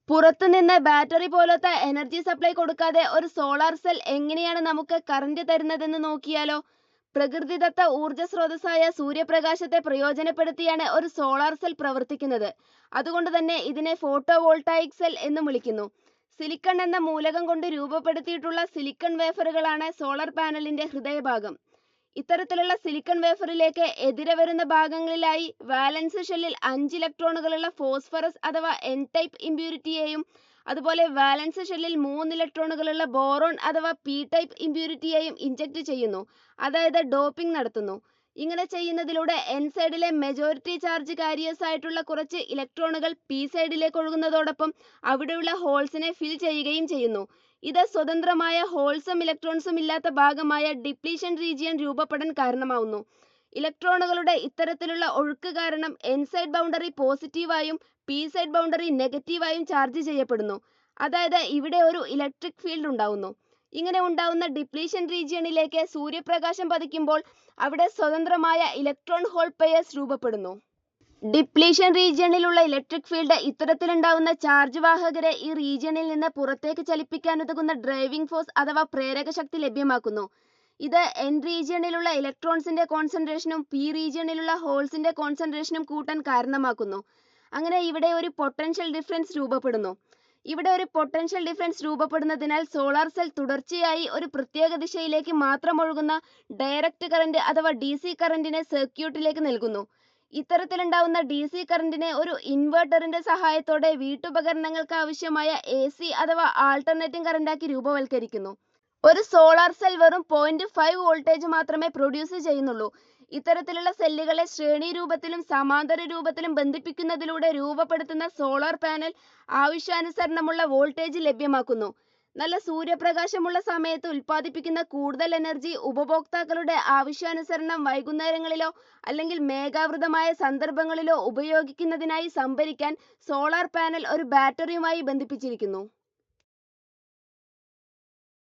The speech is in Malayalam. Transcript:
പുറത്തുനിന്ന് ബാറ്ററി പോലത്തെ എനർജി സപ്ലൈ കൊടുക്കാതെ ഒരു സോളാർ സെൽ എങ്ങനെയാണ് നമുക്ക് കറന്റ് തരുന്നതെന്ന് നോക്കിയാലോ? പ്രകൃതിദത്ത ഊർജ സ്രോതസ്സായ സൂര്യപ്രകാശത്തെ പ്രയോജനപ്പെടുത്തിയാണ് ഒരു സോളാർ സെൽ പ്രവർത്തിക്കുന്നത്. അതുകൊണ്ട് തന്നെ ഇതിനെ ഫോട്ടോവോൾട്ടായിക് സെൽ എന്നും വിളിക്കുന്നു. സിലിക്കൺ എന്ന മൂലകം കൊണ്ട് രൂപപ്പെടുത്തിയിട്ടുള്ള സിലിക്കൺ വേഫറുകളാണ് സോളാർ പാനലിന്റെ ഹൃദയഭാഗം. ഇത്തരത്തിലുള്ള സിലിക്കൺ വേഫറിലേക്ക് എതിരെ വരുന്ന ഭാഗങ്ങളിലായി വാലൻസ് ഷെല്ലിൽ 5 ഇലക്ട്രോണുകളുള്ള ഫോസ്ഫറസ് അഥവാ എൻ ടൈപ്പ് ഇംപ്യൂരിറ്റിയെയും അതുപോലെ വാലൻസ് ഷെല്ലിൽ 3 ഇലക്ട്രോണുകളുള്ള ബോറോൺ അഥവാ പി ടൈപ്പ് ഇംപ്യൂരിറ്റിയെയും ഇഞ്ചക്ട് ചെയ്യുന്നു, അതായത് ഡോപ്പിംഗ് നടത്തുന്നു. ഇങ്ങനെ ചെയ്യുന്നതിലൂടെ എൻ സൈഡിലെ മെജോറിറ്റി ചാർജ് കാരിയേഴ്സ് ആയിട്ടുള്ള കുറച്ച് ഇലക്ട്രോണുകൾ പി സൈഡിലേക്ക് ഒഴുകുന്നതോടൊപ്പം അവിടെയുള്ള ഹോൾസിനെ ഫിൽ ചെയ്യുകയും ചെയ്യുന്നു. ഇത് സ്വതന്ത്രമായ ഹോൾസും ഇലക്ട്രോൺസും ഇല്ലാത്ത ഭാഗമായ ഡിപ്ലീഷൻ റീജിയൻ രൂപപ്പെടാൻ കാരണമാവുന്നു. ഇലക്ട്രോണുകളുടെ ഇത്തരത്തിലുള്ള ഒഴുക്ക് കാരണം എൻ സൈഡ് ബൗണ്ടറി പോസിറ്റീവായും പി സൈഡ് ബൗണ്ടറി നെഗറ്റീവായും ചാർജ് ചെയ്യപ്പെടുന്നു. അതായത് ഇവിടെ ഒരു ഇലക്ട്രിക് ഫീൽഡ് ഉണ്ടാവുന്നു. ഇങ്ങനെ ഉണ്ടാവുന്ന ഡിപ്ലീഷൻ റീജിയണിലേക്ക് സൂര്യപ്രകാശം പതിക്കുമ്പോൾ അവിടെ സ്വതന്ത്രമായ ഇലക്ട്രോൺ ഹോൾ പെയേഴ്സ് രൂപപ്പെടുന്നു. ഡിപ്ലീഷൻ റീജിയണിലുള്ള ഇലക്ട്രിക് ഫീൽഡ് ഇത്തരത്തിലുണ്ടാവുന്ന ചാർജ് വാഹകരെ ഈ റീജിയണിൽ നിന്ന് പുറത്തേക്ക് ചലിപ്പിക്കാനുതകുന്ന ഡ്രൈവിംഗ് ഫോഴ്സ് അഥവാ പ്രേരക ശക്തി ലഭ്യമാക്കുന്നു. ഇത് എൻ റീജിയണിലുള്ള ഇലക്ട്രോൺസിന്റെ കോൺസെൻട്രേഷനും പി റീജിയണിലുള്ള ഹോൾസിന്റെ കോൺസെൻട്രേഷനും കൂട്ടാൻ കാരണമാക്കുന്നു. അങ്ങനെ ഇവിടെ ഒരു പൊട്ടൻഷ്യൽ ഡിഫറൻസ് രൂപപ്പെടുന്നു. ഇവിടെ ഒരു പൊട്ടൻഷ്യൽ ഡിഫറൻസ് രൂപപ്പെടുന്നതിനാൽ സോളാർ സെൽ തുടർച്ചയായി ഒരു പ്രത്യേക ദിശയിലേക്ക് മാത്രം ഒഴുകുന്ന ഡയറക്റ്റ് കറന്റ് അഥവാ ഡി സി കറന്റിനെ സർക്യൂട്ടിലേക്ക് നൽകുന്നു. ഇത്തരത്തിലുണ്ടാവുന്ന ഡി സി കറന്റിനെ ഒരു ഇൻവെർട്ടറിന്റെ സഹായത്തോടെ വീട്ടുപകരണങ്ങൾക്ക് ആവശ്യമായ എ സി അഥവാ ആൾട്ടർനേറ്റിംഗ് കറന്റാക്കി രൂപവൽക്കരിക്കുന്നു. ഒരു സോളാർ സെൽ വെറും 0.5 വോൾട്ടേജ് മാത്രമേ പ്രൊഡ്യൂസ് ചെയ്യുന്നുള്ളൂ. ഇത്തരത്തിലുള്ള സെല്ലുകളെ ശ്രേണി രൂപത്തിലും സമാന്തര രൂപത്തിലും ബന്ധിപ്പിക്കുന്നതിലൂടെ രൂപപ്പെടുത്തുന്ന സോളാർ പാനൽ ആവശ്യാനുസരണമുള്ള വോൾട്ടേജ് ലഭ്യമാക്കുന്നു. നല്ല സൂര്യപ്രകാശമുള്ള സമയത്ത് ഉൽപ്പാദിപ്പിക്കുന്ന കൂടുതൽ എനർജി ഉപഭോക്താക്കളുടെ ആവശ്യാനുസരണം വൈകുന്നേരങ്ങളിലോ അല്ലെങ്കിൽ മേഘാവൃതമായ സന്ദർഭങ്ങളിലോ ഉപയോഗിക്കുന്നതിനായി സംഭരിക്കാൻ സോളാർ പാനൽ ഒരു ബാറ്ററിയുമായി ബന്ധിപ്പിച്ചിരിക്കുന്നു.